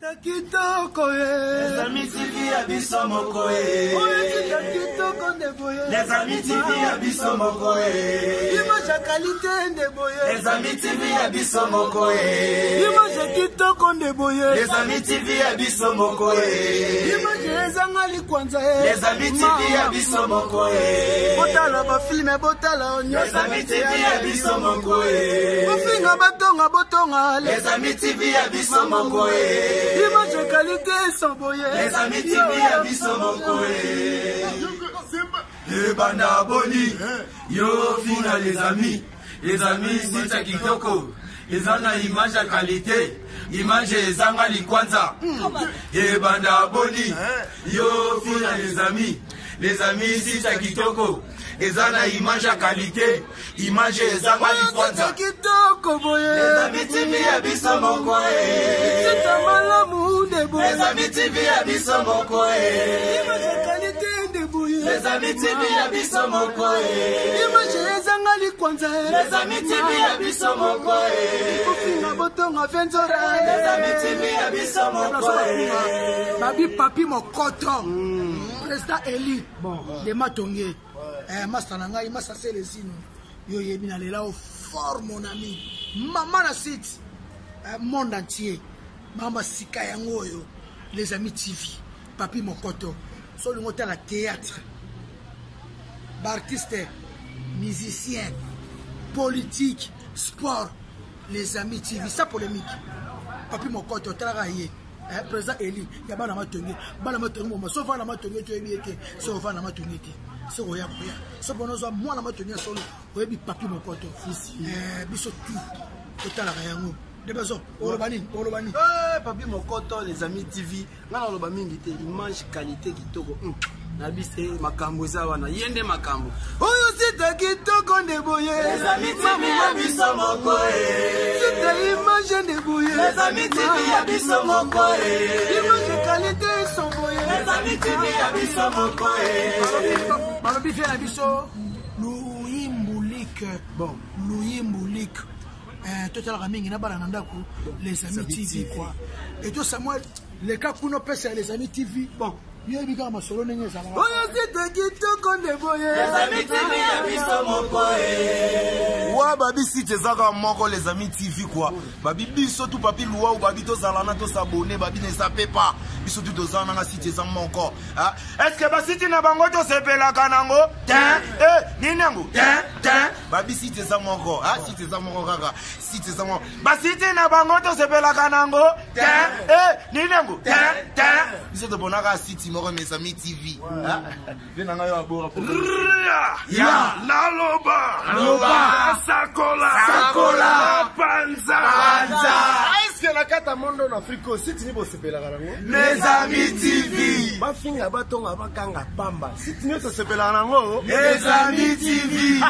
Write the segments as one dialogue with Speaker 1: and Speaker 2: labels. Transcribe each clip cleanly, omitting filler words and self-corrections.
Speaker 1: Les amis TV abisso mokoe. Les amis TV abisso mokoe.
Speaker 2: Image qualité de boye.
Speaker 1: Les amis TV abisso mokoe.
Speaker 2: Image kitoko de boye.
Speaker 1: Les amis TV abisso mokoe.
Speaker 2: Image ezangali kwanza.
Speaker 1: Les amis TV abisso mokoe.
Speaker 2: Botala ba film botala onyo.
Speaker 1: Les amis TV abisso mokoe.
Speaker 2: Bofinga batonga botonga.
Speaker 1: Les amis TV abisso mokoe.
Speaker 2: Image qualité sans boye.
Speaker 1: Les amis TV abisso mokoe. Le banda boni. Yo fina les amis sita kitoko. Ezana image ya qualité. Image ezanga likwanza. Le banda boni. Yo fina les amis sita kitoko. Ezana image ya qualité. Image ezanga likwanza. Les amis TV abisso mokoe. Les amis TV abisso mokoe. Les amis TV abisso mokoe. Les amis TV abisso mokoe. Les amis TV abisso mokoe.
Speaker 2: Babi papi mokoto. Président Eli. Bon, de Matongé. Master Nangai, Master Célestine. Yo yebina lela au fort mon ami. Maman na site. Monde entier. Mama Sika Yangoyo. Les amis TV. Papi mokoto. Sur le moteur à théâtre. Artiste, musicien, politique, sport, les amis TV, ça polémique. Papi Mokoto, travaillé. Président Eli, il y a pas d'amatonné. Balamatongé, sauf à l'amatonné, tu es bien que, sauf à l'amatonné. C'est quoi, c'est bon, moi l'amatonné solo, oui, Papi Mokoto. Biso tout, total à rien. De besoin, Olobani.
Speaker 3: Papi Mokoto, les amis TV, là on a image qualité qui togo. Nabise makambo zawana yende makambo.
Speaker 2: Oyo sita kitoko de boye.
Speaker 1: Les amis TV abisso mokoe.
Speaker 2: Sita image de boye.
Speaker 1: Les amis TV abisso mokoe.
Speaker 2: Image qualité sont boye.
Speaker 1: Les amis TV abisso mokoe.
Speaker 2: Balobi fait abisso Louis Mboulik. Bon, Louis Mboulik. Total Ramingi na balananda ko les amis TV quoi. Et tout Samuel les cas pour nos pèse les amis TV. Bon. Les amis TV
Speaker 1: abisso mokoe.
Speaker 4: Wa babi si tezaka moko les amis TV quoi. Babi biso tout papi loi ou babi to zalana to s'abonner babi ne sape pas. Biso tout dozana na si tezaka moko. Est-ce que ba siti na bango to sepela kanango? Ninango. Babi si tezaka moko. Si tezaka moko kaka. Si tezaka moko. Ba siti na bango to sepela kanango? Ninango. Biso to bonaka siti moko mes amis TV. Venanga yo abora pour.
Speaker 1: Ya Loba Sakola Panza.
Speaker 3: Est-ce que la carte monde en Afrique aussi tu peux se payer la rango?
Speaker 1: Les amis TV.
Speaker 3: Ba finga batonga bakanga pamba. Si tu ne se payer la rango?
Speaker 1: Les amis TV.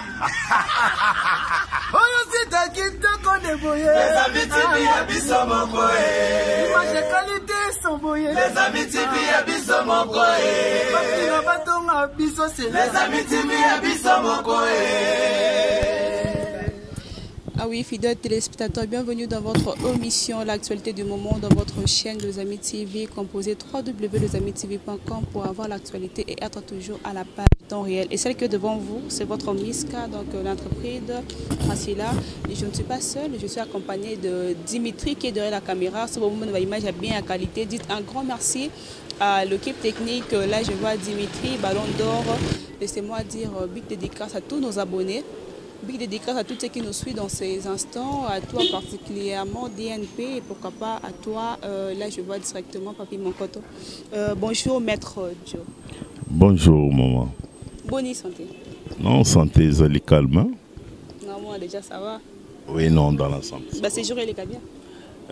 Speaker 2: Oyo sita kitoko de boye.
Speaker 1: Les amis TV abisso mokoe.
Speaker 2: Image qualité sont boye.
Speaker 1: Les amis TV abisso mokoe.
Speaker 2: Bafinga batonga biso c'est
Speaker 1: les amis TV abisso mokoe.
Speaker 5: Ah oui, fidèles téléspectateurs, bienvenue dans votre émission L'actualité du moment dans votre chaîne Les Amis TV. Composez www.lesamitv.com pour avoir l'actualité et être toujours à la page temps réel. Et celle que devant vous, c'est votre Miska, donc l'entreprise Racila. Et je ne suis pas seule, je suis accompagnée de Dimitri qui est derrière la caméra. Ce moment de l'image est bien à qualité. Dites un grand merci à l'équipe technique. Là, je vois Dimitri, Ballon d'Or. Laissez-moi dire big dédicace à tous nos abonnés. Big dédicace à tous ceux qui nous suivent dans ces instants, à toi particulièrement, DNP, et pourquoi pas à toi, là je vois directement Papi Mokoto. Bonjour Maître Joe.
Speaker 6: Bonjour maman.
Speaker 5: Bonne santé.
Speaker 6: Non, santé, zali calme.
Speaker 5: Non, moi déjà ça va.
Speaker 6: Oui, non, dans l'ensemble.
Speaker 5: Bah, c'est jour et les cas bien.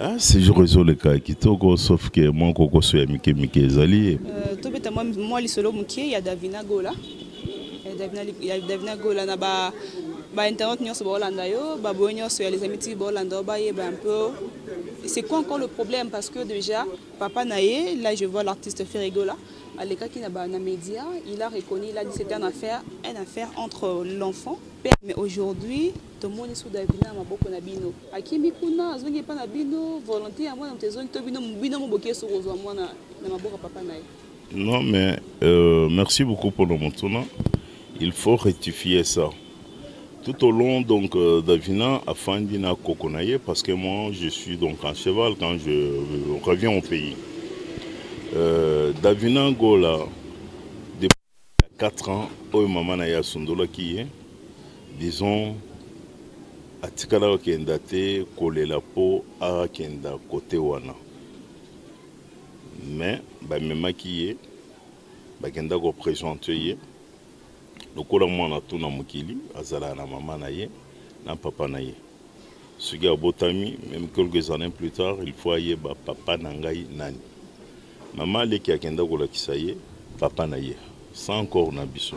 Speaker 6: Ah, c'est jour et le cas qui togo, sauf que moi, Koko, je suis Mike Zali.
Speaker 5: Tout bête, moi, les solo Mouki, il y a Davina Gola. Il y a Davina Gola, là-bas. Internet nous sommes Hollanda yo, babonyo sur les amis de Hollanda un peu. C'est quoi encore le problème parce que déjà Papa Naé, là je vois l'artiste Ferrigola, à l'écart qui n'a pas un média, il a reconnu, il a dit c'était une affaire entre l'enfant, père. Mais aujourd'hui, tomoni sous Davina maboko na bino akimi kuna azongi pa na bino volonté ya mwana mtezongi to bino moboke so kozwa mwana na maboko papa na ye.
Speaker 6: Non mais merci beaucoup pour le montant. Il faut rectifier ça. Tout au long donc Davina a fandi na kokonaye parce que moi je suis donc en cheval quand je reviens au pays. Davina Gola depuis 4 ans au maman na ya sundola qui est disons atikala kenda te kolela po a kenda côté wana. Mais ba mema qui est ba kenda ko présenter lokola mwana tu na mokili azala na mama na ye na papa na ye suki abotami même quelques années plus tard il faut ayeba papa na ngai nani mama leki akenda kolakisa ye papa na ye sans encore na biso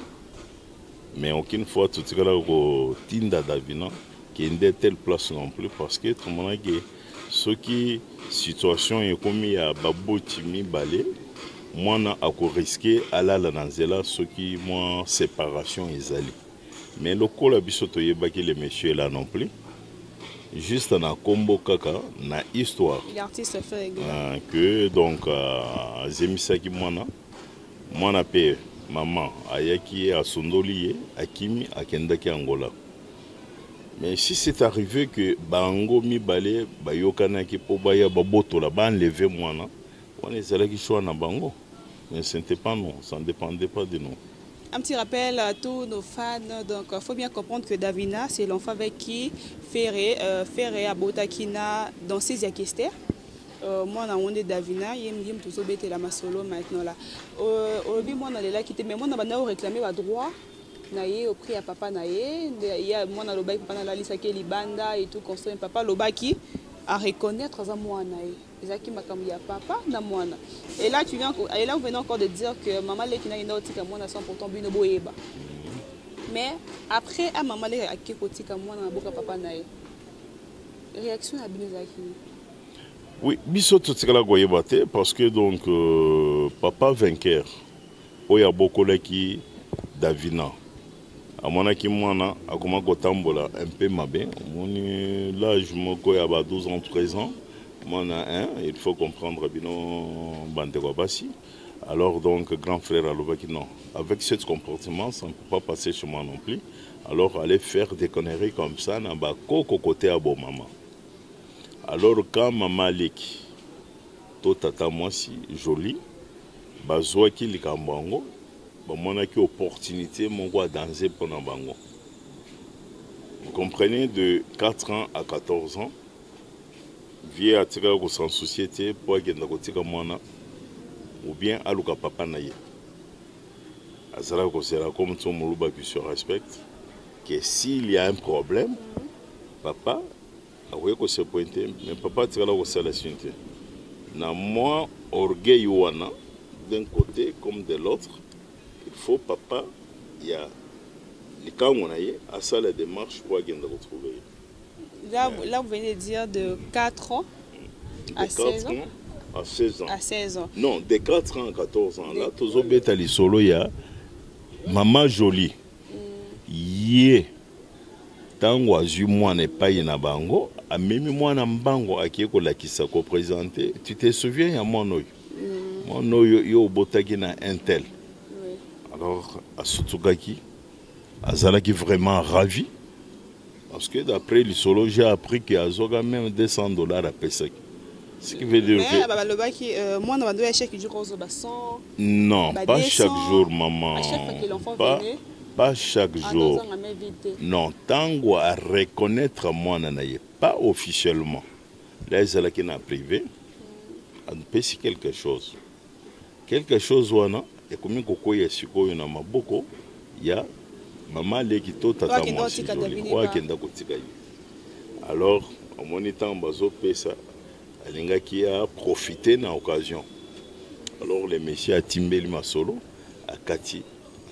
Speaker 6: mais aucune fois totikala kotinda Davina kende telle place non plus parce que tomona ke soki situation ekomi ya baboti mibale mwana akorisquer alala na nzela soki moi séparation ezali mais lokola biso toyebaki le monsieur là non plus juste na kombo kaka na histoire
Speaker 5: l'artiste fait
Speaker 6: que donc azemisaki mwana pe maman ayaki asondoli ye akimi akendaki Angola. Mais si c'est arrivé que bango mibale bayokanaki po baya babotola banlever mwana on est allé qui choix na bango. Mais ce n'était pas non, ça ne dépendait pas de nous.
Speaker 5: Un petit rappel à tous nos fans, donc il faut bien comprendre que Davina, c'est l'enfant avec qui Ferré à Botakina dans ses Yakester. Moi, on a Davina, il me dit que la masolo maintenant là. Aujourd'hui, moi, on a là qui mais moi, on a réclamé le droit. Naye au prix à papa naye, il y a moi dans le bail papa dans la liste qui libanda et tout construit papa le bail qui à reconnaître à moi naye. Zaki makambi ya papa na mwana. Et là tu viens et là vous venez encore de dire que maman les qui na ina otika mwana 100% bino boyeba. Mais après à maman les aki kotika mwana na boka papa naye. Réaction à bino zaki.
Speaker 6: Oui, biso totikala koyeba te parce que donc papa vainqueur oya bokola ki Davina. Amonaki mwana akoma kotambola un peu mabe. Moni l'âge moko ya ba 12 ans 13 ans. Il faut comprendre bino bandeko basi. Alors donc grand frère alobaki non. Avec ce comportement, ça ne peut pas passer chez moi non plus. Alors aller faire des conneries comme ça na ba koko côté à bon maman. Alors quand maman leki to tata mwasi joli bazwaki likambango bamonaki opportunité mongo danser pendant bango. Vous comprenez, de 4 ans à 14 ans vie atika ko sans société pour agenda kotika mwana ou bien aluka papa na ye azala ko sera comme tout muluba qui se respecte que s'il y a un problème papa akoye ko se pointer mais papa tikala ko sala sunte na moi orgueil wana d'un côté comme de l'autre il faut papa il y a les cas on a eu à ça la démarche pour agenda retrouver.
Speaker 5: Là, vous venez de dire de 4 ans à 16 ans.
Speaker 6: À 16 ans.
Speaker 5: À 16 ans.
Speaker 6: Non, de 4 ans à 14 ans. Là, tous les bétali solo, il y a maman jolie. Yé. Tango azu moi n'est pas na bango. A même moi na bango a qui la qui s'est présenté. Tu te souviens, il y a mon oeil. Mon oeil, yo botaki na un tel. Alors, à Sotsugaki, Azalaki vraiment ravi. Parce que d'après le solo, j'ai appris qu'il y a même $200 à Pessac. Ce qui veut dire que...
Speaker 5: moi, on a chaque jour 100.
Speaker 6: Non, pas chaque jour, maman.
Speaker 5: À chaque fois que l'enfant venait.
Speaker 6: Pas chaque jour. Non, tango à reconnaître moi, pas officiellement. Là, ils allaient n'a privé. On peut si quelque chose. Quelque chose, wana. Et comme Koko y a Siko, il y en a beaucoup. Il y a maman leki to tata mwasi wa kenda kotika ye. Alors au monitant bazo pesa alinga qui a profité na occasion. Alors le monsieur a timbeli masolo akati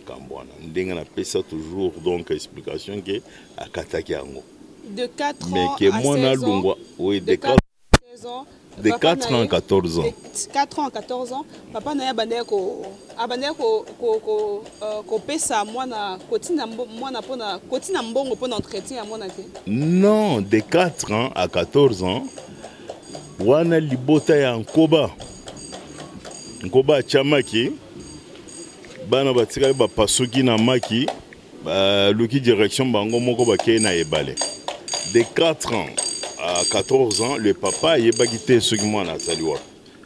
Speaker 6: akambwana ndenga na pesa toujours donc explication que akataki yango
Speaker 5: de 4 ans
Speaker 6: mais que moi na lungwa oui de 4
Speaker 5: 16 ans
Speaker 6: De 4 ans à 14 ans.
Speaker 5: De 4 ans à 14 ans, papa n'a pas pesa mwana kotina mbongo pour entretien à mwana te.
Speaker 6: Non, de 4 ans à 14 ans, wana libota ya nkoba. Nkoba chamaki, bana batika ba pasuki na maki, luki direction bango moko ba na ebale. De 4 ans à 14 ans, le papa est bagité ce qui m'a nazaliwa.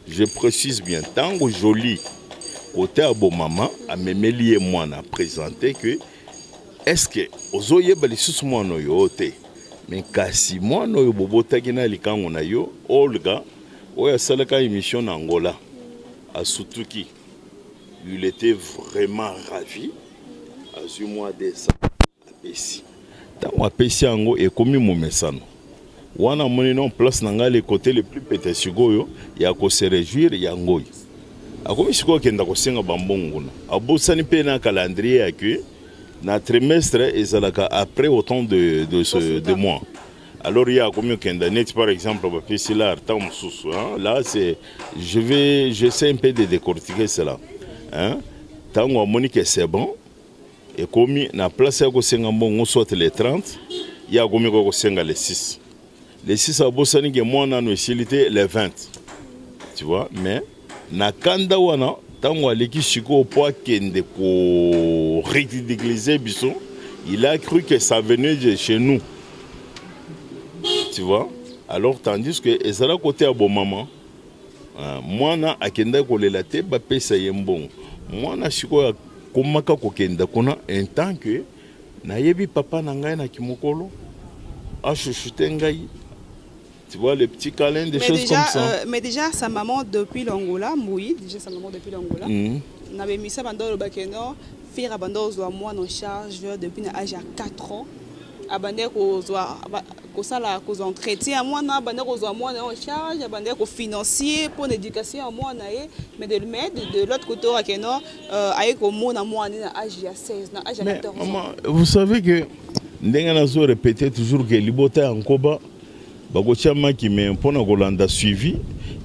Speaker 6: Je précise bien, tango joli côté à bon maman a memeli et moi n'a présenté que est-ce que ozoye bali sous moi no yote mais kasi moi no bobota kina likango na yo Olga oya salaka émission na Angola à Sutuki. Il était vraiment ravi à ce mois de décembre à Pessi. Tango Pessi ango et commis mon message. Wana moni non place nanga le côté le plus pété sigoyo ya ko se réjouir ya ngoyi akomi siko kenda ko senga bambongo na abosani pe na calendrier que na trimestre ezalaka après autant de mois. Alors il y a combien kenda net par exemple ba pesilar tam susu hein là c'est j'essaie un peu de décortiquer cela hein tango moni que c'est bon et komi na place ya ko senga mbongo soit les 30 il y a combien ko senga les 6. Les 6 à Bossani qui moi na nobilité les 20. Tu vois, mais na kanda wana tango aleki chiko poa kende ko ridiculiser biso, il a cru que ça venait de chez nous. Tu vois? Alors tandis que ezala côté à bon maman. Moi na akenda ko lelate ba pesa yembon. Moi na chiko komaka ko kenda kona un temps que na yebi papa na ngai na kimokolo a chuchoté ngai. Tu vois, les petits câlins, des choses comme ça.
Speaker 5: Mais déjà, sa maman depuis l'Angola, oui, déjà sa maman depuis l'Angola, n'avait mis ça pendant le Bakeno, faire abandon aux mois en charge depuis l'âge à 4 ans. Abandonner aux entretiens, moi, abandonner aux mois en charge, abandonner aux financiers pour l'éducation, moi, mais de le mettre de l'autre côté au Bakeno, avec au monde à moi, à l'âge à 16, à l'âge à 14 ans.
Speaker 6: Vous savez que, nous répété toujours que l'Ibota en Koba, qui mais pour Golanda suivi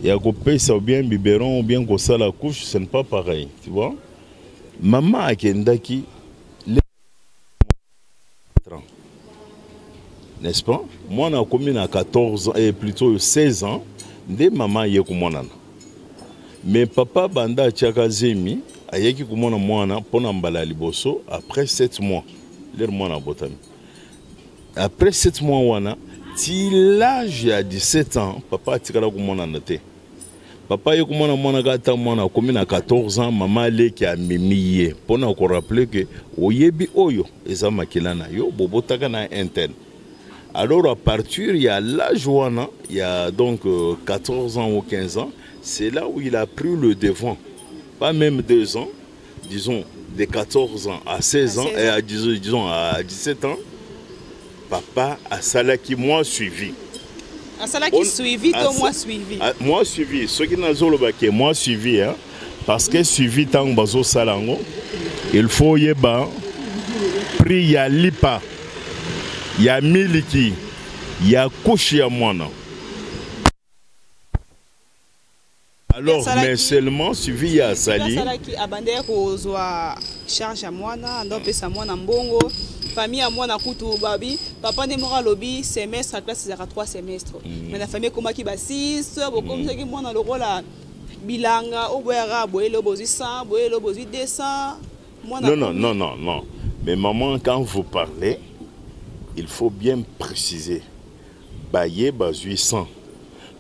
Speaker 6: et à couper ça ou bien biberon ou bien qu'on ça la couche, ce n'est pas pareil, tu vois. Maman a kendaki n'est-ce pas? Moi na commis à 14 ans et plutôt 16 ans, de maman yé kumonana. Mais papa banda tchakazemi ayeki kumona mwana pona mbala liboso après 7 mois. Leur mwana botami. Après 7 mois wana si l'âge à 17 ans, papa a tiré la te. Papa est comme mon gata, mon commune à 14 ans, maman qui a mimié. Pour nous rappeler que Oyebi Oyo, Eza Makilana, yo, Bobo Takana interne. Alors à partir, il y a l'âge il y a donc 14 ans ou 15 ans, c'est là où il a pris le devant. Pas même 2 ans, disons de 14 ans à 16 ans et à, disons à 17 ans. Papa a salaki moi suivi.
Speaker 5: A salaki suivi, toi moi suivi.
Speaker 6: Moi suivi. Ce qui n'a pas moi suivi, hein, parce que suivi tant bazo salango, il faut yeba prix ya lipa, ya miliki, ya kushi ya mwana. Alors, mais seulement suivi ya sali.
Speaker 5: Salaki abandé kozwa charge à mwana, ando pesa mwana mbongo. Famille à moi na kutu babi papa ne mora lobby semestre à classe à 3 semestres mais la famille comme qui ba 6 comme ça qui moi na le rôle bilanga au boyara boye le bozi 100 boye le bozi 200
Speaker 6: non mais maman quand vous parlez il faut bien préciser baye bazui 100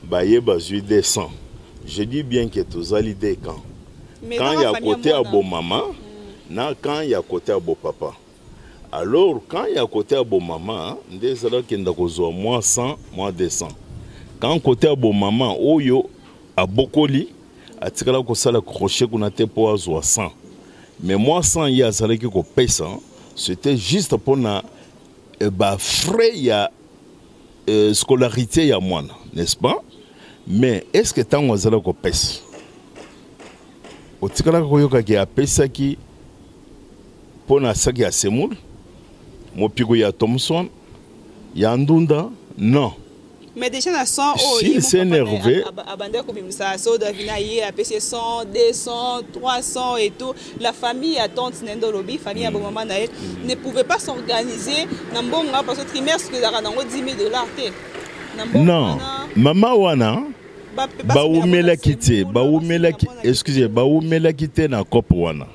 Speaker 6: baye bazui 200 je dis bien que tous à l'idée quand il y a côté à beau maman na quand il y a côté à beau papa. Alors, quand il y a côté à bon maman, des alors qu'il y a moins 100, moins 200. Quand côté à bon maman, oyo a beaucoup li, a tiré la cosa la crochet qu'on a été pour 100. Mais moi 100 il y a ça qui qu'on paye ça, c'était juste pour na frais il y a scolarité il y a moins, n'est-ce pas? Mais est-ce que tant on a qu'on paye? Au tiré la cosa qui a payé ça qui pour na ça qui a semoul. Mopigo ya Thompson, ya Ndunda, non.
Speaker 5: Mais déjà, na 100
Speaker 6: s'il s'est énervé,
Speaker 5: Davina, 100, 200, 300 et tout. La famille à tante Nendolobi, famille à maman Naël, ne pouvait pas s'organiser. Nambonga parce que trimestre que d'argent 10 000 $.
Speaker 6: Non, maman wana. Baoumela kité, excusez, baoumela kité na cop wana.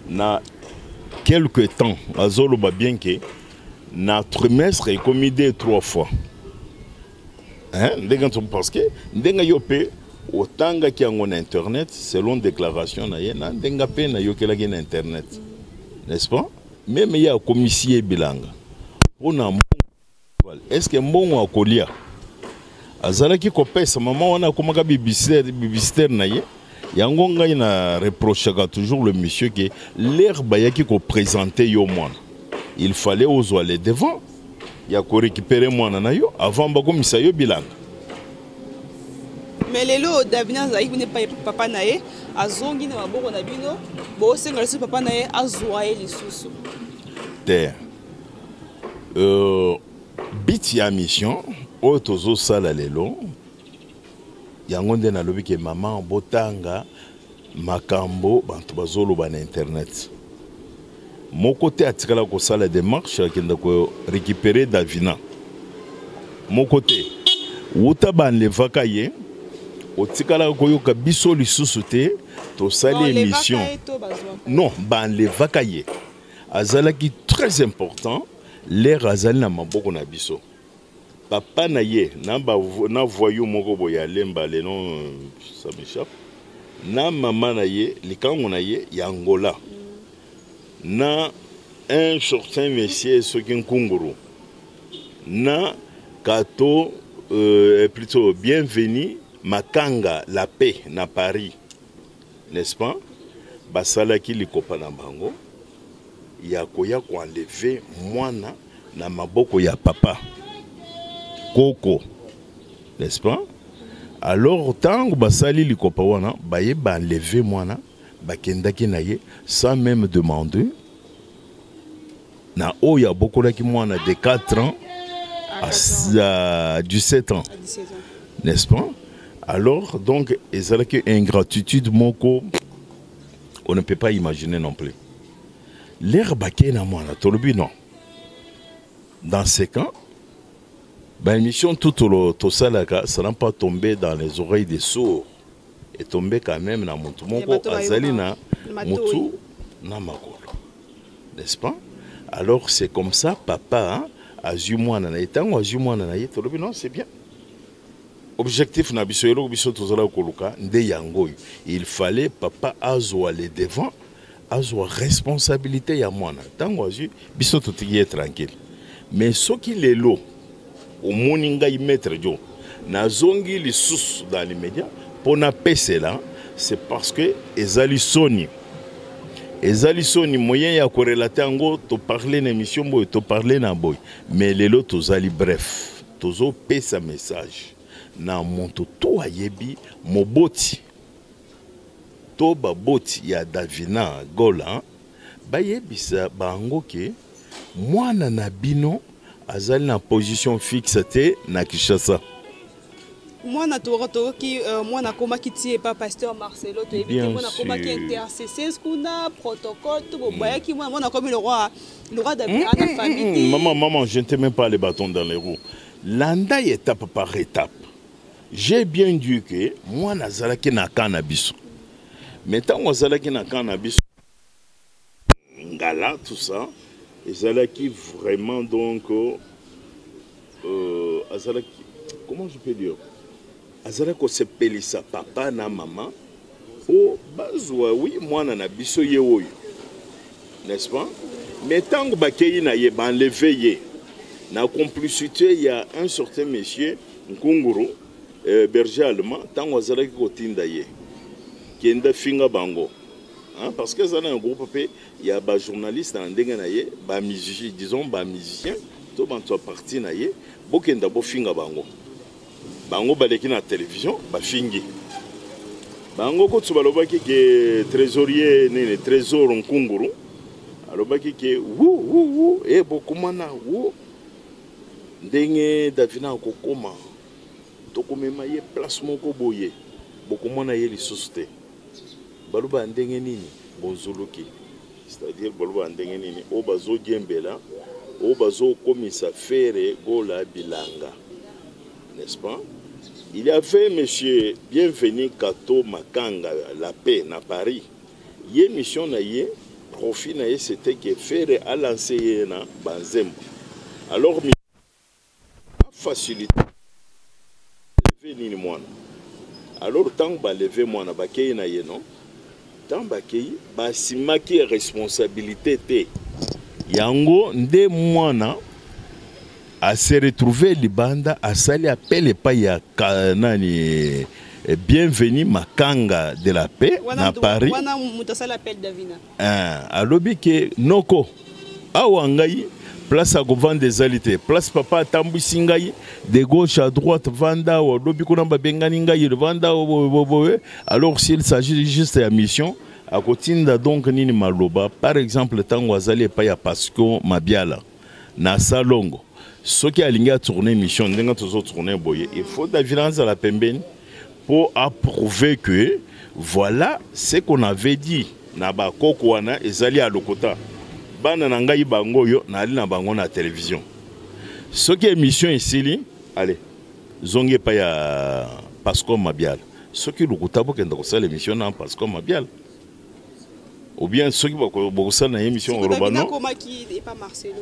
Speaker 6: Na quelque temps, azolo ba bien que na trimestre est commis 2-3 fois. Hein, parce que ndenga yopé otanga ki en internet selon déclaration na yena ndenga pe na yokela ki na internet. N'est-ce pas? Même ya commissaire bilanga. Pona est-ce que mbongo akolia azalaki kopesa maman wana komaka bibisiter na ye yango ngai na reprochaka toujours le monsieur que l'herbe yaki ko présenter yo mwana il fallait ozwa les devant ya ko récupérer mwana na yo avant bakomisa yo bilanga.
Speaker 5: Mais lelo Davina Zaïk ne pas papa na ye azongi na maboko na bino bo senga si papa na ye azwa ye lisusu
Speaker 6: te bit ya mission oyo tozosala lelo yango nde nalobi ke mama botanga makambo bantu bazoloba na internet moko te atikala kosala démarche akenda ko récupérer Davina moko te wuta banlevaka ye otikala koyoka biso lisusu te tosali émission non banlevaka ye azalaki très important l'air azali na maboko na biso papa na ye na voyou moko boya lemba le nom ça m'échappe na maman na ye likango na ye ya Angola na un certain monsieur soki nkunguru na kato plutôt bienvenue Makanga la paix na Paris, n'est-ce pas? Basalaki likopa na bango ya koya ko enlever mwana na maboko ya papa Koko, n'est-ce pas? Alors tango basali likopa wana baye ba enlever mwana bakendaki na ye sans même demander na oya bokolaki mwana de 4 ans à 17 ans, n'est-ce pas? Alors, donc, ezalaki ingratitude moko, on ne peut pas imaginer non plus. L'air baké na mwana, tolobi non. Dans ces cas, l'émission tout au salaka, ça n'a pas tombé dans les oreilles des sourds. Et tombé quand même dans mon moko, azali na mutu na makolo. N'est-ce pas? Alors, c'est comme ça, papa, a ju mwana na etango, a ju mwana na ye, tolobi non, c'est bien. Objectif na biso yelo biso tozala koluka nde yango il fallait papa azwa les devant azwa responsabilité ya mwana tango azu biso totiki tranquille mais soki lelo au moninga y mettre jo na zongi li sous dans les médias pour na pese là c'est parce que ezali soni moyen ya corrélater ngo to parler na émission boy to parler na boy mais lelo tozali bref tozo pesa message na monto to ayebi moboti to baboti ya Davina Gola bayebisa bango ke mwana na bino azali na position fixe te na Kinshasa
Speaker 5: mwana to ki mwana koma kiti pa pasteur Marcelo to éviter mwana koma ki intercessé kuna protocole to boya ki mwana comme le roi Davina na famille
Speaker 6: maman je ne te mets pas les bâtons dans les roues landa étape par étape. J'ai bien dit que moi nazalaki na cannabis. Mais tant que nazalaki na cannabis ngala tout ça, ezalaki vraiment donc azalaki comment je peux dire? Azalaki se pelisa papa na maman o bazwa oui moi na biso ye oyo. N'est-ce pas? Mais tant que bakei na ye ban lever na complicité il y a un certain monsieur Nkunguru berger allemand tant que azalaki kotinda ye kenda finga bango hein, parce que ça a un groupe il y a des journalistes en ndenge na ye ba musicien disons ba musicien to banto parti na ye bokenda bo finga bango baleki na télévision ba fingi bango ko tsubalobaki ke trésorier nene trésor Nkunguru alobaki ke wu e bokumana wu ndenge Davina kokoma tokomema ye place moko boye bokomona ye lisusu te baloba ndenge nini bonzuluki c'est-à-dire baloba ndenge nini o bazodiembela o bazokomisa fere gola bilanga, n'est-ce pas? Il y avait monsieur Bienvenu Kato Makanga la paix na Paris. Ye mission na ye profit na ye c'était que faire à lancer na Banzembo. Alors facilité lever ni mwana. Alors tant ba lever mwana ba kei na ye non. Tant ba kei ba simaki responsabilité te. Yango nde mwana a se retrouvé Libanda a sali appel pas ya nani Bienvenu Makanga de la paix na Paris.
Speaker 5: Wana mutasala appel Davina.
Speaker 6: Alobi ke noko awa ngai place à vendre des alités, place papa tambwisi ngai de gauche à droite vanda o lobi kuna babengani ngai vanda alors s'il s'agit juste de mission à kotinda donc nini maloba par exemple tango azali pa ya Pasco Mabiala na Salongo soki alingi a tourner mission ndenga tozo tourner boye il faut la violence à la pembeni pour approuver que voilà ce qu'on avait dit na ba koko wana ezali à lokota bana na ngai bango yo na ali na bango na télévision soki émission isili allez zonge pa ya Pasco Mabiala soki lokota bokenda kosala émission na Pasco Mabiala ou bien ceux qui vont na émission Robano.
Speaker 5: Et pas Marcelo.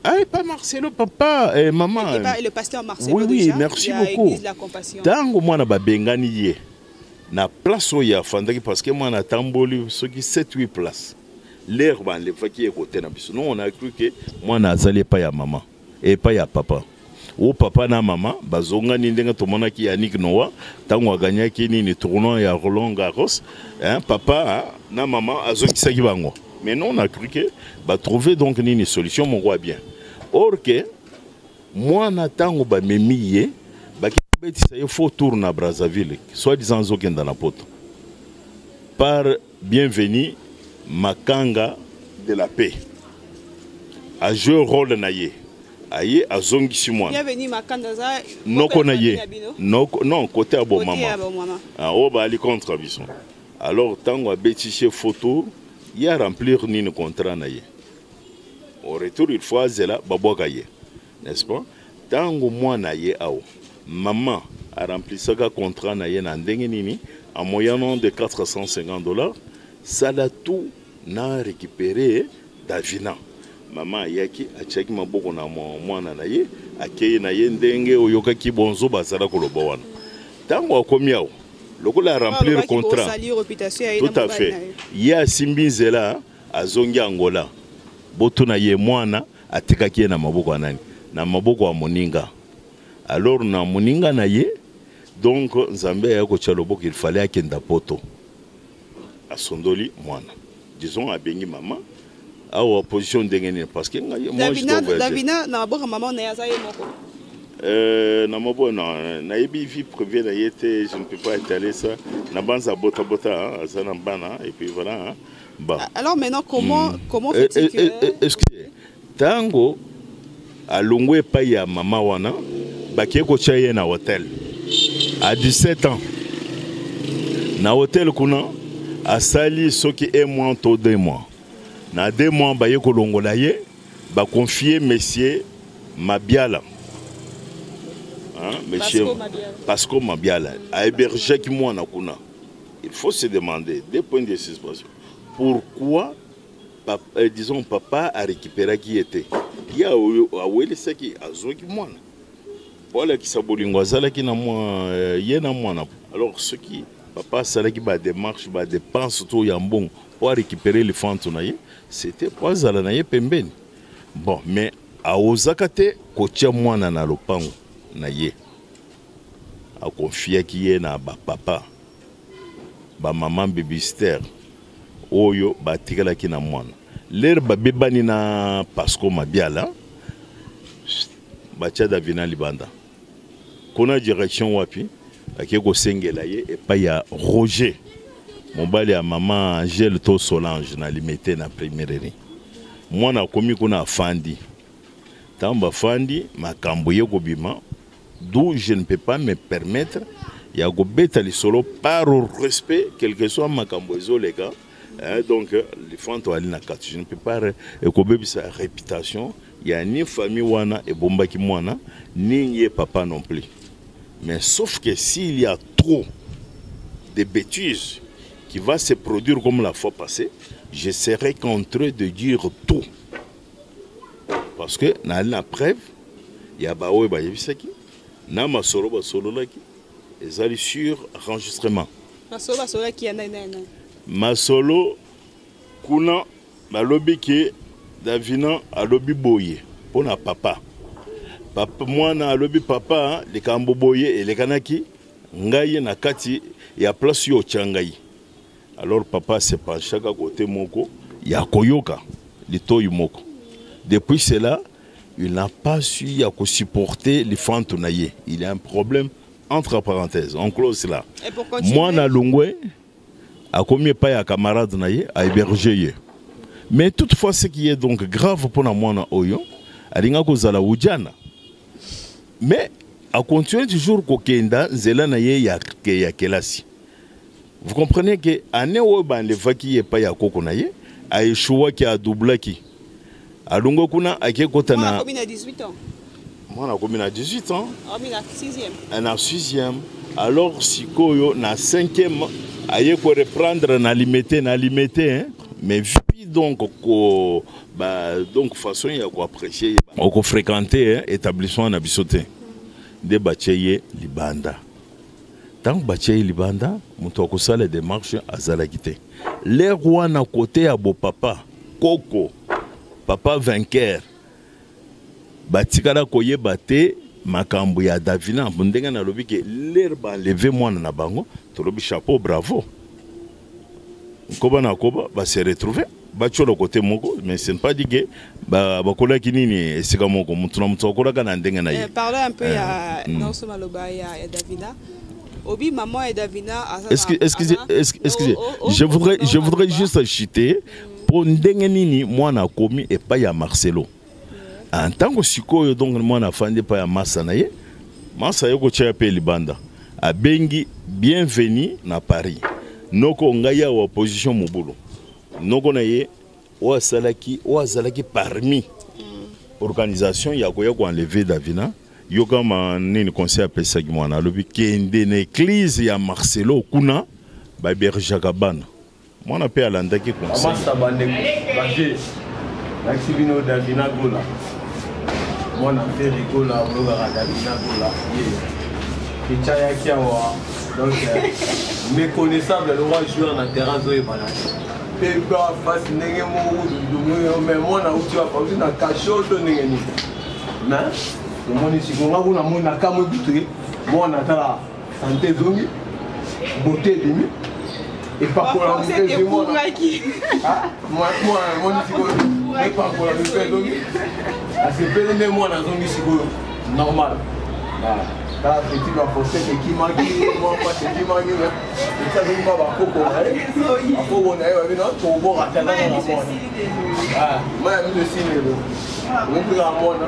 Speaker 6: Ah, et pas Marcelo, papa et maman.
Speaker 5: Et le pasteur Marcelo.
Speaker 6: Oui, oui,
Speaker 5: déjà,
Speaker 6: merci beaucoup. Tango moi na babengani ye. Na place oya fandaki parce que moi na tamboli ceux qui 7-8 places. L'air ban le faki côté na biso. Nous on a cru que moi na azali pas ya maman et pas ya papa. O papa na mama bazonga ni ndenga tomona ki Yannick Noah tango aganya ki ni tournoi ya Roland Garros hein papa na maman azokisa ki bango mais non on a cru que ba trouver donc ni solution mon roi bien or que moi na tango ba memiye ba ki betisa il faut tourner à Brazzaville soit disant zokenda na poto par Bienvenu Makanga de la paix a joué rôle na ye aye azongi si moi
Speaker 5: Bienvenu Makanga za
Speaker 6: noko na ye non côté à bon maman ah o ba ali contre bison alors tango a bétiché photo il a remplir ni contrat na ye au retour il faut zela baboka ye n'est-ce pas tango moi na ye ao maman a rempli ce contrat na ye na ndenge nini en moyennant de $450 ça l'a tout na récupéré Davina maman yaki achaki maboko na mwana na ye akeye na ye ndenge oyoka ki bonzo basala koloba wana tango akomiao lokola remplir contrat tout à fait ya simbinzela azongi Angola boto na ye mwana atikaki na maboko nani na maboko ya moninga alors na moninga na ye donc nzambe ya ko chaloboko il fallait akenda poto asondoli mwana disons abengi maman à opposition d'engagner parce que moi je
Speaker 5: Davina na boka maman na yaza ye moko
Speaker 6: na mabo na yebi vie privée na yete je ne peux pas étaler ça na banza bota ça na bana et puis voilà hein. Bah
Speaker 5: alors maintenant comment fait-il que
Speaker 6: est-ce que tango alongwe pa ya mama wana bakie ko chaye na hôtel à 17 ans na hôtel kuna asali soki 1 mois to 2 mois na 2 mois ba yeko longola ye ba confier monsieur Mabiala hein monsieur Pasco Mabiala a hébergé qui moi na kuna il faut se demander des points de suspension pourquoi disons papa a récupéré qui était il y a aweli saki azoki mwana voilà qui sabolingo azala ki na moi yena mwana alors ce qui papa salaki ba démarche ba dépense tout yambon pour récupérer les fentes na ye c'était pas zala na ye pembeni bon mais a ozakate ko tia mwana na lopango na ye a confier ki ye na ba papa ba maman babysitter oyo ba tikala ki na mwana l'air ba bebani na Pasco Mabiala ba tia Davina Libanda kona direction wapi akeko sengela ye et pas ya Roger mobali ya maman Angèle to Solange na limité na première année mwana komi kuna afandi tamba fandi makambo ye ko bima d'où je ne peux pas me permettre ya gobeta li solo par respect quel que soit makambo les gars. Donc les fanto ali na kati je ne peux pas ekobebi sa réputation ya ni famille wana et bomba ki mwana ni papa non plus. Mais sauf que s'il y a trop de bêtises qui va se produire comme la fois passée, je serai contraint de dire tout. Parce que dans la preuve, il y a baoue bayebisaki, na masolo laki, et allent sur enregistrement.
Speaker 5: Masolo qui en a
Speaker 6: Masolo kuna balobi ke Davina alobi boye pour na papa. Papa moi na alobi papa le kambo boye et le kanaki ngai na kati ya place yo changai. Alors papa se pencha à côté moko ya koyoka litoyi moko. Depuis cela, il n'a pas su supporter les fantômes naïe. Il y a un problème entre parenthèses. On close cela. Moi na longwe a commis pas ya camarade naïe a hébergé. Mais toutefois ce qui est donc grave pour moi na oyo, alinga kozala ujana. Mais à continuer toujours kokenda zela naïe ya kelasi. Vous comprenez que année où ban le vaki est pas ya kokonaye a échoué qui a doublé qui alongo kuna ake kota na
Speaker 5: commune à 18 ans.
Speaker 6: Moi na commune à 18 ans.
Speaker 5: Ah mais na 6e.
Speaker 6: Na 6e. Alors sikoyo na 5e aye ko reprendre na limité hein. Mais vu donc ko donc façon ya ko apprécier ko fréquenter hein, établissement na bisoté de bacheye libanda. Tant que bacheye libanda, muto ko sala démarche azala kité. Les rois na côté à beau papa Koko papa vainqueur batikala koye bate makambo ya Davina bundenga na lobi ke l'herbe lever mwana na bango to lobi chapeau bravo koba na koba ba se retrouver ba cholo côté moko mais c'est pas dit que ba kola kinini esika moko mutuna mutsokola kana ndenga na ye.
Speaker 5: Parlons un peu ya Nelson Maloba ya Davina. Obi maman et Davina.
Speaker 6: Excusez, je voudrais juste citer pour ndengenini moi na commis et pas ya Marcelo. En tant que sikoyo donc moi na fandi pas ya Masanaye. Masa yoko chia pe libanda. A bengi bienvenue na Paris. Noko ngaya wa opposition mobulu. Noko na ye wa salaki parmi organisation ya ko enlever Davina. Yoga nini conseil appelé ça mwana lobi kende na église ya Marcelo kuna ba berjakabana mwana pe alandaki conseil
Speaker 3: masa bande baje nakibino Davina gola mwana pe rigola bloga Davina gola ye kichaya kiawa donc méconnaissable le roi joueur na terrain zo ebana pe ba face ndenge mo du mais mwana uti wa pauzi na kashoto ndenge ni na moni sikonga kuna mona kamwe butuye mona tala santé zongi beauté demi et pas pour la musique du monde ah moi moni sikonga et pas pour la musique zongi c'est pele moi na zongi sikonga normal ah là petit va poster qui mangi moi pas c'est qui mangi mais ça zongi ba koko ai akoko na yo bino to bo ratana na mona ah moi ami le signe on peut la mona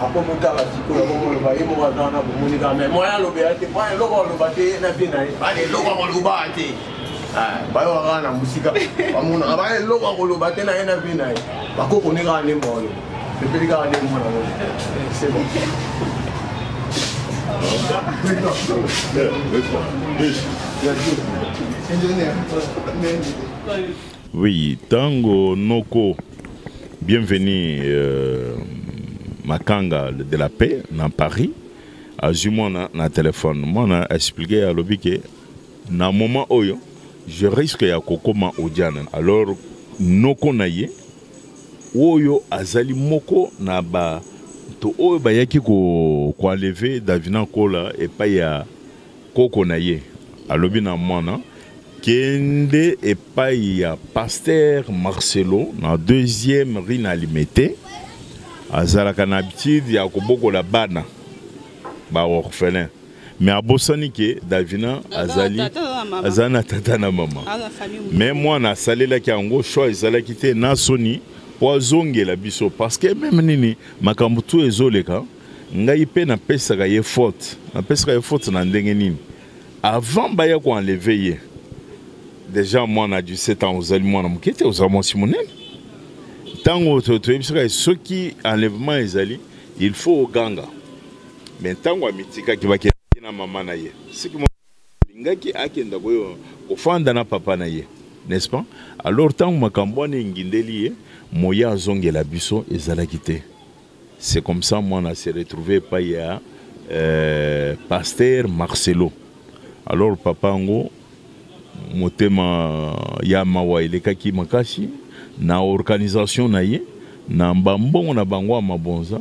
Speaker 3: après mon temps là si quoi on le va y moi dans la communication mais moi le béate pas le logo le bate na bien là le logo le bate ah ba yo rana musika ba mon ba le logo le bate na bien là ba ko koni ga ne mo le pe ga ne mo c'est bon
Speaker 6: oui tango noko bienvenue Makanga de la paix dans Paris a ju moi na téléphone moi na expliqué à l'obi que na moment oyo je risque ya kokoma odiana alors noko naye oyo azali moko na ba to oyo bayaki ko enlever Davina kola et pas ya koko naye alobi na mwana kende et pas ya pasteur Marcelo na deuxième rue na limité azalaka na habitude ya kobokola bana ba orphelin mais abosani ke Davina azana tata na mama mais moi na salela ki yango choix ezalaki te na soni po azongela biso parce que même nini makambo tu ezoleka ngai pe na pesaka ye faute na ndenge nini avant baya ko enlever ye déjà moi na 17 ans ozali mwana mokete ozali mwasi monene tango toyebisaka soki enlèvement ezali il faut oganga mais tango amitikaki bakendaki na mama na ye soki lingaki akenda koyo kofanda na papa na ye n'est-ce pas alors tango makambo wana engindeli ye moya azongela biso ezalaki te. C'est comme ça moi on s'est retrouvé par pasteur Marcelo. Alors papa ngo motema ya mawa ilekaki makasi na organisation na ye na mbambongo na bango mabonza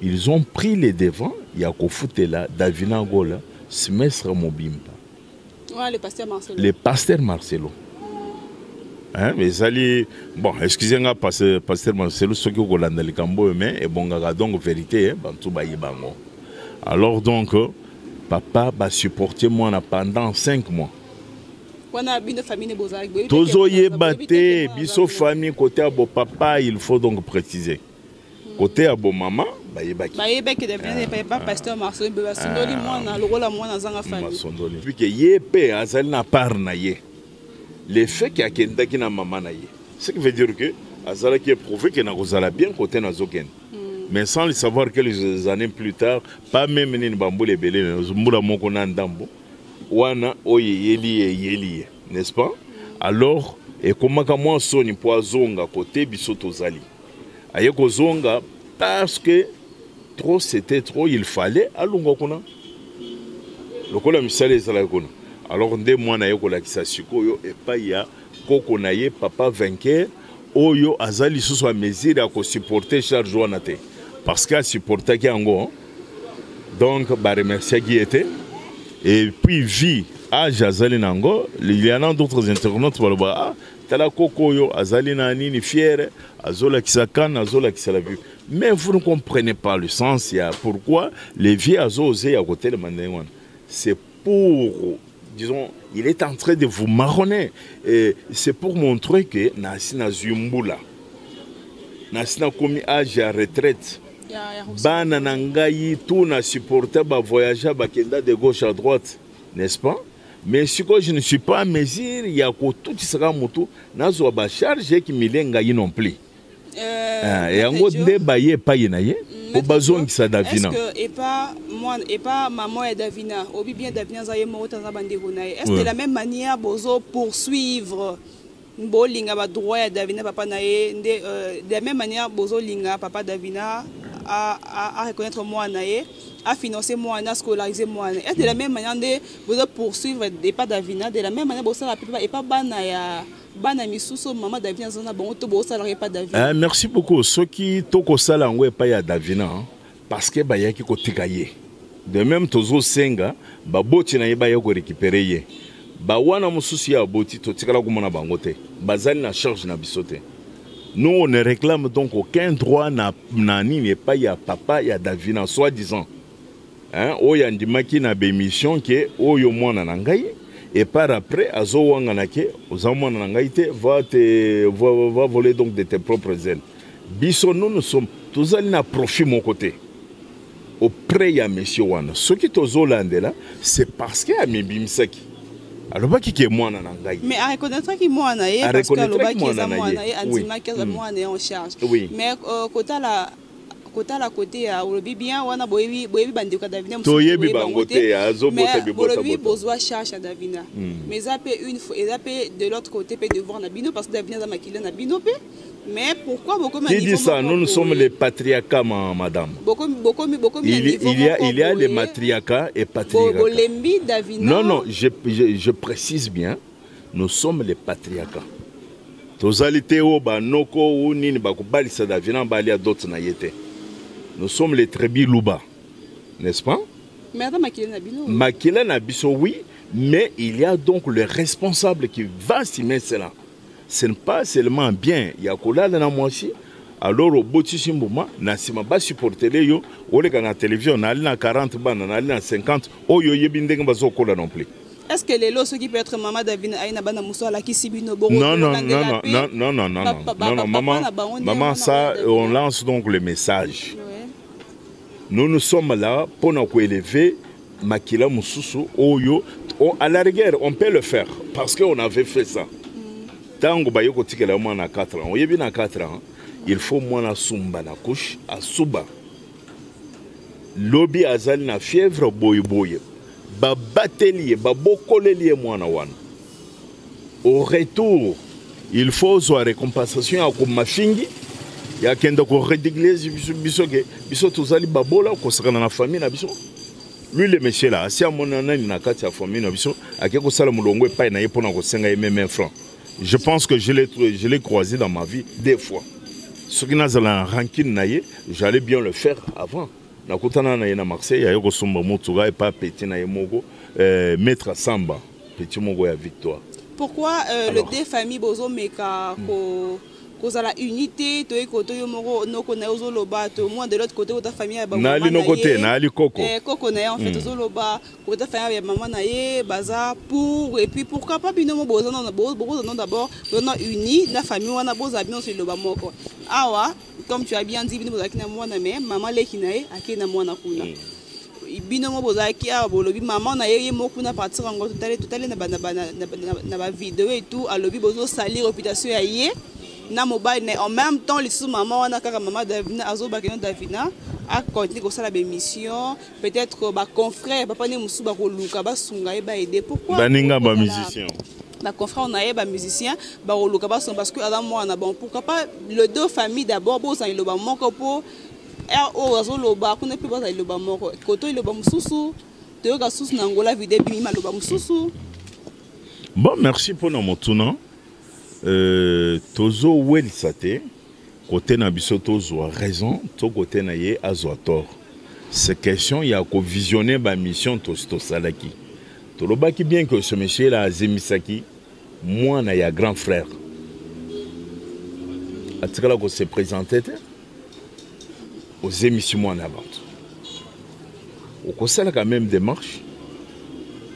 Speaker 6: ils ont pris les devants ya kofutela Davina Gola semestre mobimba.
Speaker 5: Ouais, le pasteur Marcelo.
Speaker 6: Le pasteur Marcelo. Hein, mais allez, bon, excusez-moi, pasteur Marcelo, ce qui est au Golanda, le Cambo, mais et bon, donc vérité, bantou bayi bango. Alors donc, papa va supporter moi pendant 5 mois. Tozo ye bate, biso famille côté à bon papa, il faut donc préciser. Côté à bon maman, bayi baki.
Speaker 5: Bayi baki devient pas pasteur Marcelo, beba sondoli moi na le rôle à moi dans zanga famille.
Speaker 6: Sondoli. Puis que ye pe azal na par na ye. Le fait qu'il y a quelqu'un qui n'a maman naïe, ce qui veut dire que Azala qui est prouvé qu'il n'a pas bien côté Nazoken. Mais sans le savoir quelques années plus tard, pas même ni Bambou les belés, Zumura Mokona Ndambo, Wana Oye Yeli, n'est-ce pas? Alors, et comment moi sonne poisonga côté Bisoto Zali. Ayeko Zonga, parce que trop c'était trop, il fallait à Lungokona. Le Kola Misale Zalakona. Alors, dès moi, je suis koko naye papa vainqueur, oyo azali sous sa mesure à supporter charge ouanate. Parce qu'il a supporté qui ango. Donc, bah remercier qui était. Et puis, vie, âge azali nango, il y en a d'autres internautes qui disent ah, tala koko yo azali nani ni fier, azola qui s'acan, azola qui s'la vu. Mais vous ne comprenez pas le sens, il y a pourquoi les vieux azosé à côté de Mandéwan. C'est pour, disons, il est en train de vous marronner. C'est pour montrer que Nassina Zumbula, Nassina commis âge à retraite, Bana Nangayi, tout n'a supporté, voyager de gauche à droite, n'est-ce pas? Mais si je ne suis pas à mesure, il y a tout qui sera moto, Nazo ba charge qui m'y non plus. Et en gros, débaillé pas yénaye. Est-ce
Speaker 5: que et pas maman et Davina, ou bien Davina zaye mort dans bandéronaye. Est-ce que de la même manière bozo poursuivre bolinga ba droit à Davina papa naye de la même manière bozo linga papa Davina à reconnaître moi naye, à financer moi, à scolariser moi. Est-ce de la même manière de bozo poursuivre et pas Davina de la même manière bozo et pas banaya.
Speaker 6: Merci beaucoup. Ce qui toko sala ngwe pa ya Davina parce que bayaki ko tikaye. De même tozo senga ba boti na yeba yako récupérer ye. Ba wana mususi ya boti to tikala ko mona bangote. Bazali na charge na bisote. Nous on ne réclame donc aucun droit na nini pa ya papa ya Davina soi-disant. Hein, oya ndimaki na bémission ke oyo mwana na ngai. Et par après, Azo Wanganake, aux amants n'angaïté, va voler donc de tes propres ailes. Bisson, nous sommes tous allés à profit mon côté. Auprès de M. Wana. Ce qui est aux Hollandais là, c'est parce qu'il y a mes bimsaki. Alors, qui est moi n'angaï.
Speaker 5: Mais à reconnaître qu'il est moi n'angaï, parce que le bac est à moi n'angaï, Andima qui est moi n'angaï en charge. Mais côté à côté à Olobi bien on a boyebi bandi ka Davina
Speaker 6: toyebi bangote azo bota bi bota
Speaker 5: Olobi besoin charge à Davina mais ça peut une fois et ça peut de l'autre côté peut devoir na bino parce que Davina za makila na bino pe mais pourquoi beaucoup
Speaker 6: qui dit ça nous sommes les patriarcats madame il y a les matriarcats et patriarcats non je précise bien nous sommes les patriarcats tozalité o banoko ou nini bakubali sa Davina bali a d'autres na yete. Nous sommes les tribus Louba, n'est-ce pas? Makila Nabiso, oui, mais il y a donc le responsable qui va s'y mettre cela. Ce n'est pas seulement bien, il y a Kola dans la moitié. Alors, au bout de ce moment, Nassima va supporter les yo, au lieu la télévision, on a 40 ban, on a 50, oh yo yebindeng bazo Kola non plus.
Speaker 5: Est-ce que les lots qui peut être maman Davina Aïna Bana Moussa la qui sibino
Speaker 6: non, maman, ça, on lance donc le message. nous sommes là pour nous élever Makila Moussousou, Oyo. À la rigueur, on peut le faire parce qu'on avait fait ça. Tant que Bayo Kotikela moi na 4 ans, on y est bien à 4 ans, il faut moi na sumba na couche à Suba. Lobby azali na fièvre boy boy. Ba batelier, ba bokolelier moi na wan. Au retour, il faut soit récompensation à comme mafingi. Il y a quelqu'un qui rédiglise biso tozali babola ko sakana na famille na biso. Lui le monsieur là, si à mon nani na kati ya famille na biso, akeko sala mulongo e pa na yepona ko senga même francs. Je pense que je l'ai croisé dans ma vie des fois. Ce qui n'a pas rancune naïe, j'allais bien le faire avant. Na kutana na yena Marseille, ya yoko somba motuga et pas petit na yemogo, maître Samba, petit mogo ya victoire.
Speaker 5: Pourquoi le deux familles bozo meka cause à la unité, toi côté yomoro no kona ozo loba, toi moins de l'autre côté ta famille ya maman.
Speaker 6: Na ali no côté, na ali koko.
Speaker 5: Koko na en fait ozo loba, côté famille ya maman na ye, baza pour et puis pourquoi pas bino mo bozo non d'abord, on a uni la famille wana boza bien sur loba moko. Awa, comme tu as bien dit bino boza kina mwana mais maman le kinae akina mwana kuna. Bino mo boza kia bolobi maman na ye moko na partir en tout na ba vidéo et tout, alobi bozo salir réputation ya ye. Na mobile ne en même temps les sous maman wana kaka maman Davina azo bakeno Davina a continuer ko sala ba mission peut-être ba confrère papa ne musu ba ko luka ba sunga e ba aider pourquoi
Speaker 6: baninga ba musicien
Speaker 5: ba confrère on a ba musicien ba ko luka ba son parce que adam moi na bon pourquoi pas le deux familles d'abord bo ça il ba moko po o azo loba ko ne peut pas il ba moko koto il ba mususu te ga susu na ngola vidéo bi ma loba mususu.
Speaker 6: Bon, merci pour nos moutons. Tozo Welisate, côté Nabiso Tozo a raison, to côté Naye Azo a tort. C'est question, il y a qu'au visionner ma mission Tosto Salaki. Toloba qui bien que ce monsieur là, Zemisaki, moi, na ya grand frère. À ce que là, qu'on s'est présenté aux émissions en avant. Au conseil, quand même démarche.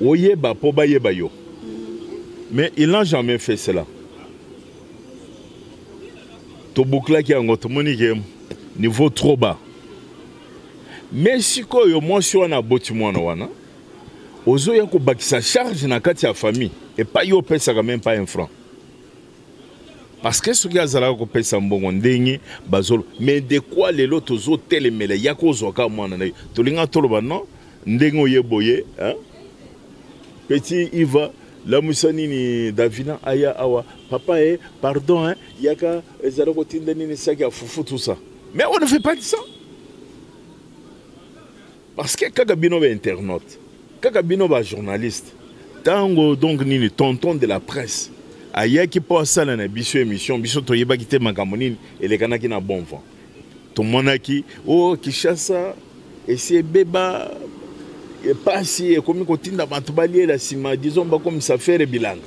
Speaker 6: Oye ba poba ye ba yo. Mais il n'a jamais fait cela. To boucla qui a un niveau trop bas. Mais si moi je suis en wana, ozo ya ko bakisa charge na kati ya famille et pas yo pesa quand même pas un franc. Parce que ce qui a zala ko pesa mbongo ndenge bazolo mais de quoi les lotos zo telemele ya ko zo ka mwana na to linga toloba non ndengo yeboye hein petit Iva la Moussanini Davina aya awa papa pardon hein yaka ezaloko tindanini saki fufu tout ça mais on ne fait pas de ça parce que kakabino ba internaute kakabino ba journaliste tango donc nini tonton de la presse aya ki po sala na biso émission biso to yeba kite makambo nini elekanaki na bon vent to monaki oh Kishasa et c'est beba et pas si comme kotinda batubalier la sima disons pas comme ça fait bilanga.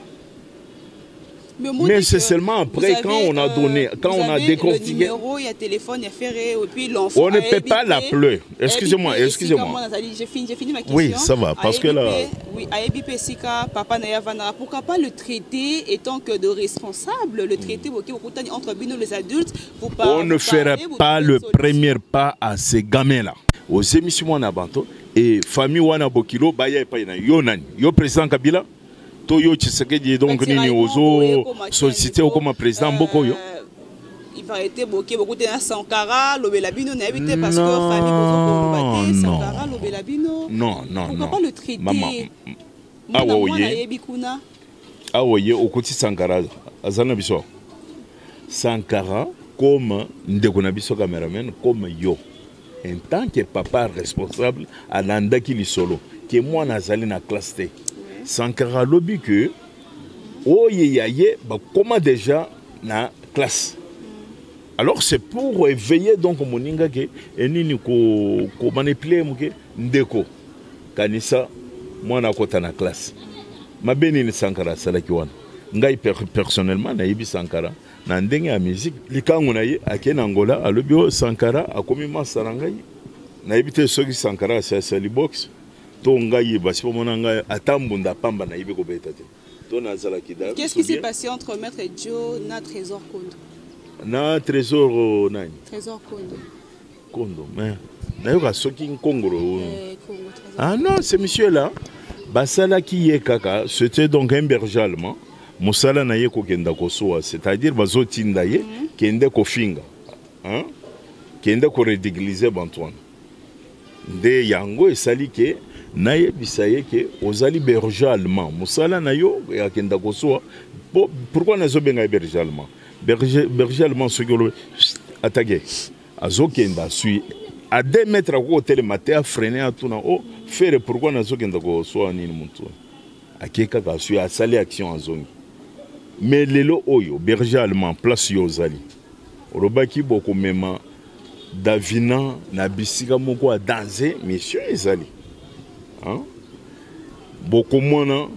Speaker 6: Mais c'est seulement après quand on a donné, quand on a décortiqué.
Speaker 5: Le numéro, il y a téléphone, il y a ferré, et puis l'enfant.
Speaker 6: On ne peut pas l'appeler. Excusez-moi, excusez-moi.
Speaker 5: J'ai fini ma question.
Speaker 6: Oui, ça va, parce que là.
Speaker 5: Oui, Aebi Sika, Papa Nayavana, pourquoi pas le traiter étant que de responsable, le traiter entre Bino les adultes pour pas.
Speaker 6: On ne ferait pas le premier pas à ces gamins-là. Aux émissions en Abanto et famille Wana Bokilo, Baya et Payna, Yonan, Yo président Kabila. Toyo Tshisekedi donc nini ozo sollicité comme président Bokoyo.
Speaker 5: Il va être bloqué beaucoup de Sankara, Lobelabino n'a évité parce que famille bozo Sankara, Lobelabino.
Speaker 6: Non.
Speaker 5: Pourquoi pas le traiter?
Speaker 6: Maman. Ah oui, au côté Sankara, Azana Biso. Sankara comme ndekona biso cameraman comme yo. En tant que papa responsable à l'andaki li solo que moi nazali na classe T. Sankara lobby que oyeyaye bah comment déjà na classe. Alors c'est pour éveiller donc moninga que enini ko manipuler muke ndeko kanisa moi na kota na classe. Ma benini Sankara salaki wana. Ngai personnellement na yibi Sankara na ndenge ya musique likango na ye akena Angola alobio Sankara akomi masara ngai. Na yibite soki Sankara c'est box.
Speaker 5: Qu'est-ce qui s'est passé entre Maître Joe et Trésor Kondo?
Speaker 6: Na Trésor Nani.
Speaker 5: Trésor Kondo.
Speaker 6: Kondo, mais nayoka soki Nkongoro. Ah non, ce monsieur là, basala qui est kaka, c'était donc un berger allemand. Mosala na ye ko kenda ko soa, c'est-à-dire bazo tinda ye kende ko finga. Hein? Kende ko rédigliser Bantoine. Nde yango esali ke naye bisaye ke ozali berger allemand. Mosala na yo ya kenda ko soa. Pourquoi nazo benga berger allemand? Berger allemand ce que attaqué. Azo kenda sui à 2 mètres à côté de maté a freiné à tout na oh faire pourquoi nazo kenda ko soa ni muntu. Akeka ka sui a sali action en zone. Mais lelo oyo berger allemand place yo zali. Robaki boko mema Davina na bisika moko a danser monsieur ezali. Hein? Boko mona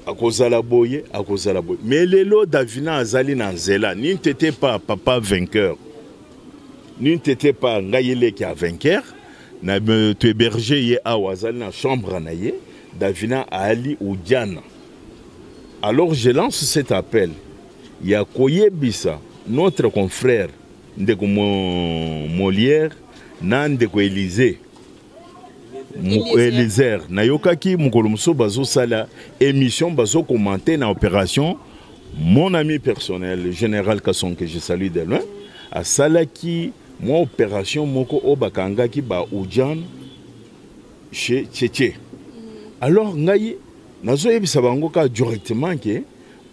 Speaker 6: akozala boye. Mais lelo Davina azali na nzela. Ni t'étais pas papa vainqueur. Ni t'étais pas ngayele qui a vainqueur. Na te berger ye awazali na chambre na ye. Davina ali ou Diana. Alors je lance cet appel. Il y a Koyebisa, notre confrère Ndeko Molière, Nandeko Élisée. Élisère. Nayokaki Mukolumso Bazo Sala, émission Bazo commenté dans l'opération. Mon ami personnel, le général Kasson, que je salue de loin, a Salaki, mon opération Moko Obakanga qui ba Oudjan chez Tchétché. Alors, Ngaï. Nazo yebisa bango ka directement ke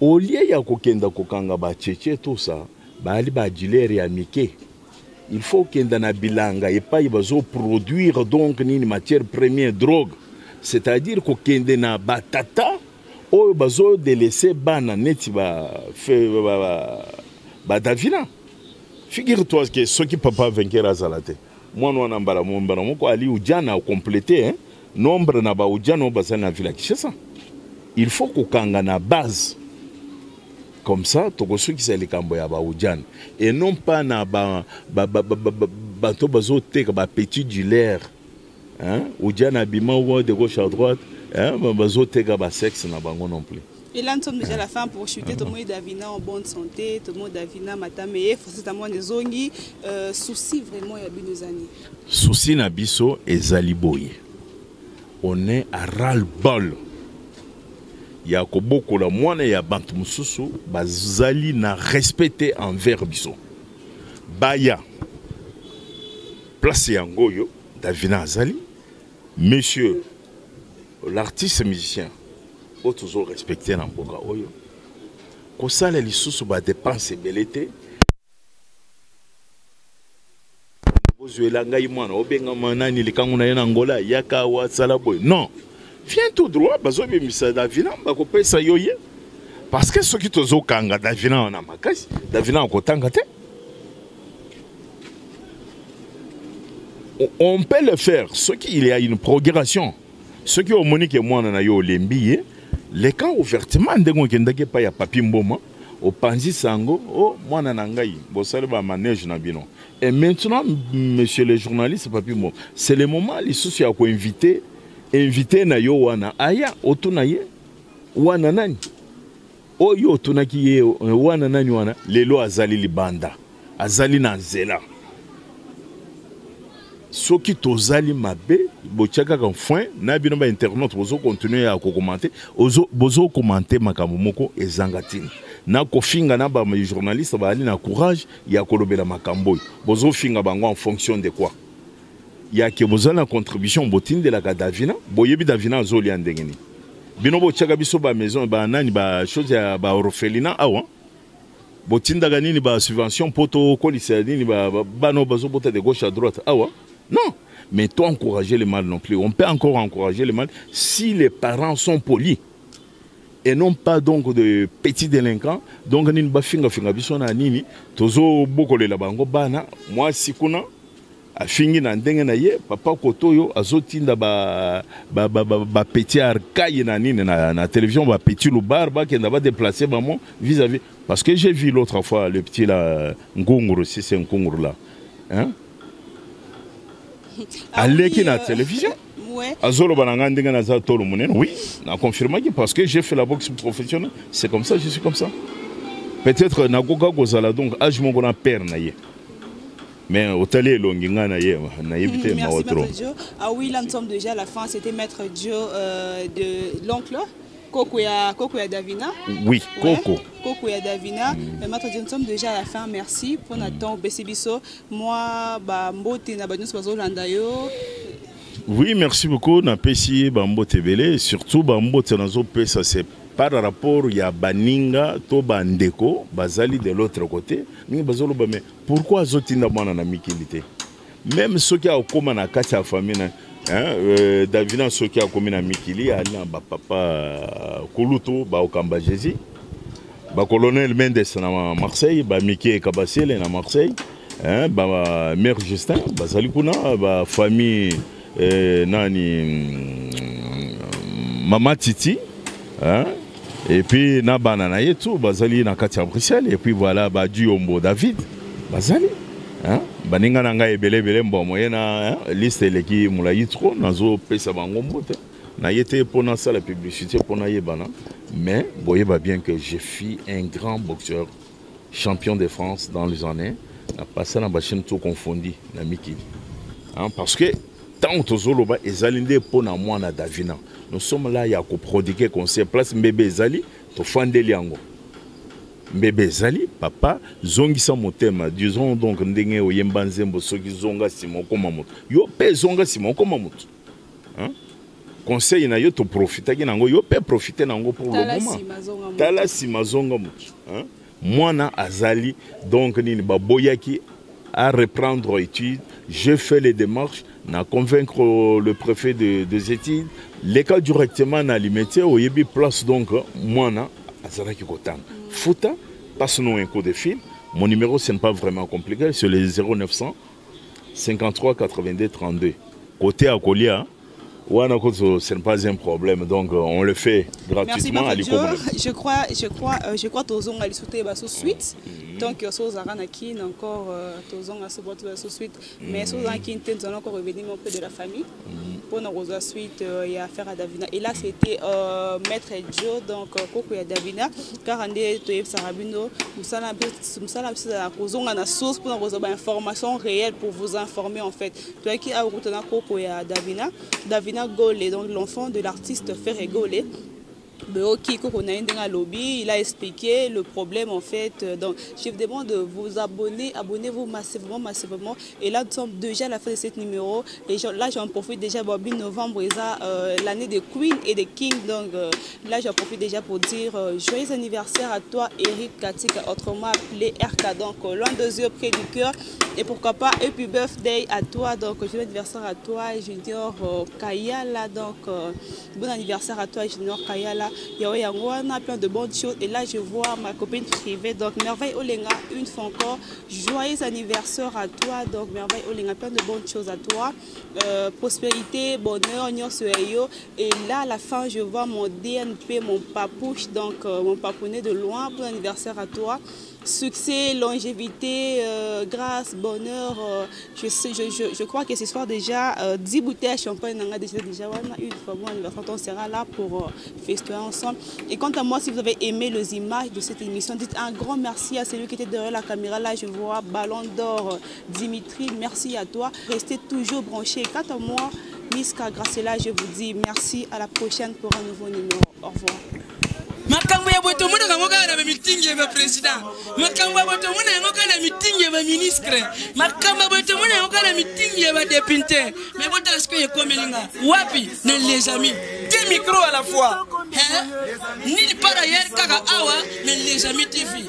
Speaker 6: au lieu ya kokenda kokanga ba tchétché tout ça ba ali ba dealer ya mike il faut kenda na bilanga et pas bazo produire donc ni matière première drogue c'est-à-dire kokende na batata o bazo délaisser bana neti ba fait ba Davina figure-toi que ce qui papa vainqueur azalate moi no na mbala moko ali ujana a compléter hein nombre na ba ujana bazana na villa Kinshasa. Il faut qu'on ait une base. Comme ça, tu as qui c'est les Camboya Baoudjan. Et non pas na petit gilaire. Oudjan abima ou de gauche à droite. Bazote ba sexe na bango non plus.
Speaker 5: Et là, nous sommes déjà à la fin pour chuter. Tout le monde Davina en bonne santé. Tout le monde Davina matamé. Forcément des zongi. Souci vraiment ya binozani.
Speaker 6: Souci na biso et zaliboye. On est à ras-le-bol. Ya koboko la mwana ya bantu mususu bazali na respecté envers biso. Baya place yangoyo Davina azali monsieur l'artiste musicien o toujours respecté na mboka oyo kosala lisusu ba dépense belete bozuela ngai mwana obenga manani likangu na yena ngola yaka wa sala boy non. Viens tout droit, bazobi misa Davina, bakope sa yoye. Parce que ceux qui tozo kanga Davina on a makasi, Davina on kotanga te. On peut le faire, ce qui il y a une progression. Ceux qui ont monique et moi na yo lembi, les camps ouvertement ndengo kendake pa ya papi mboma, au panzi sango, oh moi na ngai, bo sale ba manège na bino. Et maintenant monsieur le journaliste papi mboma, c'est le moment les soucis à ko invité na yo wana aya otuna ye wana nani oyo otuna ki ye wana nani wana lelo azali libanda azali na nzela soki tozali mabe bochaka ka fin na bino ba internet bozo continuer à commenter bozo commenter makambo moko ezangatini na kofinga na ba journaliste ba ali na courage ya kolobela makambo bozo finga bango en fonction de quoi. Il y a que besoin de contribution botine de la Davina, boyebi Davina zoli andengeni. Bino bo tchaka biso ba maison ba nani ba chose ya ba orphelinat awa. Botine daga nini ba subvention poto kolisa nini ba bano bazo bota de gauche à droite awa. Non, mais toi encourager le mal non plus. On peut encore encourager le mal si les parents sont polis et non pas donc de petits délinquants. Donc nini ba finga biso na nini tozo bokole la bango bana moi sikuna afingi na ndenge na ye papa kotoyo azotinda ba petit arcaille na nini na télévision ba petit loubar ba kenda ba déplacer maman vis-à-vis parce que j'ai vu l'autre fois le petit là Ngunguru si c'est Ngunguru là hein allez na télévision ouais azolo bananga ndenge na za tolo munene oui na confirmé parce que j'ai fait la boxe professionnelle c'est comme ça je suis comme ça peut-être na goga gozala donc âge mon père na ye Mais au télé, l'ongingana na évité ma
Speaker 5: Merci Maître Joe. Ah oui, là nous sommes déjà à la fin. C'était Maître Joe de l'oncle Koko ya Davina.
Speaker 6: Oui, Koko.
Speaker 5: Ouais. Koko ya Davina. Maître Joe, nous sommes déjà à la fin. Merci pour notre temps. Bessibiso. Moi, mbote na banus bazo landayo.
Speaker 6: Oui, merci beaucoup. Na pesi bambote belé. Surtout bambote nazo pesa c'est par rapport ya baninga to bandeko bazali de l'autre côté. Ni bazolo ba mais pourquoi zotinda mwana na mikilité? Même ceux qui a comme na kati ya famille Davina ceux qui a comme na mikili ali na ba papa Koluto ba okamba Jésus. Ba colonel Mendes na Marseille, ba Mickey Kabasele na Marseille, ba mère Justin, bazali kuna ba famille nani Mama Titi, et puis na banana yetu bazali na kati ya Bruxelles, et puis voilà ba Diombo David bazali baninga nanga ebele mbo moyena liste eleki mulayi trop nazo pesa bango mbote na yete pona ça la publicité pona yebana mais voyez-vous bien que j'ai fait un grand boxeur champion de France dans les années na passé na bachine tout confondu na mikili parce que tant tozoloba ezalinde pona mwana Davina nous sommes là ya ko prodiguer conseil place mbebe ezali to fandeli yango Mbebe zali papa zongi sa motema disons donc ndenge oyemba nzembo soki zonga simo koma moto yo pe zonga simo koma moto conseil na yo to profiter nango yo pe profiter nango pour le moment tala sima zonga moto mwana azali donc nini baboyaki à reprendre études je fais les démarches na convaincre le préfet des études les cas directement na limité oyebi place donc mwana azalaki kotanga Fouta, passe-nous un coup de fil. Mon numéro, ce n'est pas vraiment compliqué, c'est le 0900 53 82 32. Côté à Kolia, ce n'est pas un problème, donc on le fait gratuitement à l'Icomo.
Speaker 5: Je crois que Tozong a sauté sous suite. Donc, Sozaranakin encore Tozong a sauté sous suite. Mais Sozarakin, nous allons encore revenir un peu de la famille. Pour nos suite, il y a affaire à Davina. Et là, c'était Maître Joe, donc Koko ya Davina. Car on est Toyeb Sarabino, nous allons la source pour nos informations réelles pour vous informer en fait. Toi qui a route na Koko ya Davina. Davina Golé, donc l'enfant de l'artiste Ferré Golé. Il a expliqué le problème en fait. Donc, je vous demande de vous abonner, abonnez-vous massivement. Et là, nous sommes déjà à la fin de ce numéro. Et là, j'en profite déjà, Bobby novembre, l'année de Queen et de King. Donc là, j'en profite déjà pour dire joyeux anniversaire à toi, Eric Katika, autrement appelé RK. Donc, l'un des yeux près du cœur. Et pourquoi pas, happy birthday à toi. Donc, joyeux anniversaire à toi, Junior Kayala. Donc, bon anniversaire à toi, Junior Kayala. Il y a plein de bonnes choses. Et là, je vois ma copine privée. Donc, Merveille Olenga, une fois encore, joyeux anniversaire à toi. Donc, Merveille Olenga, plein de bonnes choses à toi. Prospérité, bonheur, et là, à la fin, je vois mon DNP, mon papouche, donc mon papounet de loin. Bon anniversaire à toi. Succès, longévité, grâce, bonheur. Je crois que ce soir déjà 10 bouteilles de champagne. Déjà une fois bon anniversaire. On sera là pour fêter ensemble. Et quant à moi, si vous avez aimé les images de cette émission, dites un grand merci à celui qui était derrière la caméra. Là, je vois Ballon d'Or Dimitri. Merci à toi. Restez toujours branchés. Quant à moi, Miska Gracela, je vous dis merci. À la prochaine pour un nouveau numéro. Au revoir.
Speaker 7: Makambo ya boto muna kangoka na meeting ya president. Makambo ya boto muna kangoka na meeting ya ministre. Makambo ya boto muna kangoka na meeting ya député. Mais boto la sikoye komelinga. Wapi na les amis. Deux micros à la fois. Ni par ailleurs kaka awa na les amis TV.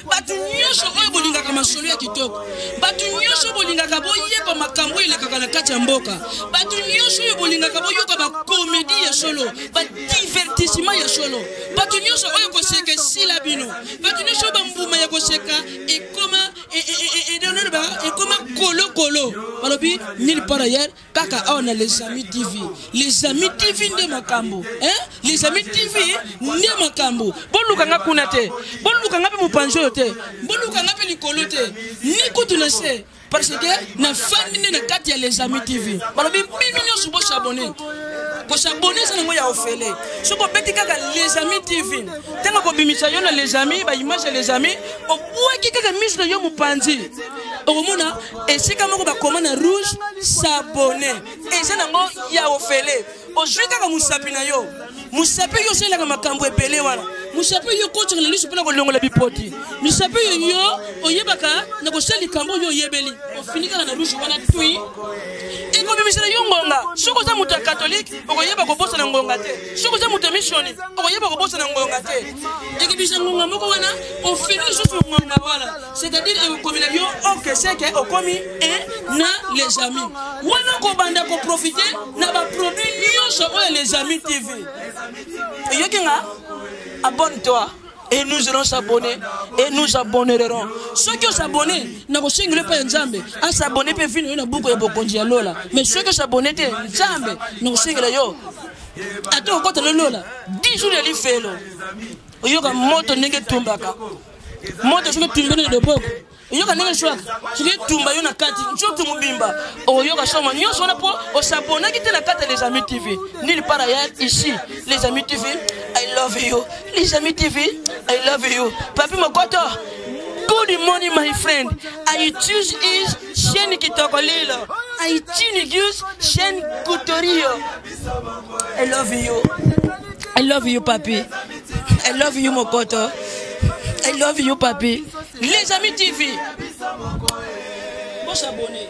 Speaker 7: Batu nyosho oyo bolinga kama solo ya kitoko. Batu nyosho bolinga ka boyeba makambo ile kaka na kati ya mboka. Batu nyosho oyo bolinga ka boyoka ba comédie ya solo, ba divertissement ya solo. Batu nyosho oyo koseka silabino. Batu nyosho ba mbuma ya koseka et comment kolo. Balobi nil par ailleurs kaka on a les amis TV. Les amis TV nde makambo. Les amis TV nde makambo. Boluka nga kunate. Boluka nga pe mupanjo te. Boluka nga pe likolo te. Ni kutunase. Parce que na famille na kati ya les amis TV. Balobi mimi nyo subo s'abonner. ko s'abonner ça ngo ya ofele soko beti kaka les amis TV tanga ko bimisa yo na les amis ba image les amis o bwaki kaka mislo yo mupanzi okomona esika moko ba komana rouge s'abonner et ça ngo ya ofele ozwi kaka musapi na yo musapi yo selaka makambo ebele wana musapi yo kocha na liso pena ko longola bipoti musapi yo oyebaka na ko seli kambo yo yebeli ofinika na rouge wana tui eko bimisela yo ngonga soko za muta catholique okoyeba ko bosa na ngonga te soko za muta mission okoyeba ko bosa na ngonga te ekibisa ngonga moko wana ofini juste ngonga wala c'est-à-dire ekomila yo ok c'est que okomi et na les amis wana ko banda ko profiter na ba produit yo les amis TV. Yokinga, abonne-toi et nous allons s'abonner et nous abonnerons. Ceux qui s'abonnent, n'a pas single pas Nzambe. À s'abonner peut venir na beaucoup de bokonji lola. Mais ceux qui s'abonnent Nzambe, n'a single yo. Attends quand le lola. 10 jours de l'ifelo. Yoga moto nenge tumbaka. Moto suka tumbene de boko. Yoga nenge swaka. Suka tumba yo na kati. Nchoto mubimba. O yoga soma nyonso na po o s'abonner qui te na kati les amis TV. Nulle part ailleurs ici les amis TV. I love you. Les amis TV, I love you. Papi Mokoto, good morning my friend. I choose is chaîne Kitokolilo. I choose chaîne Kutorio. I love you. I love you, papi. I love you, Mokoto. I love you, papi. Les amis TV. Bon s'abonner.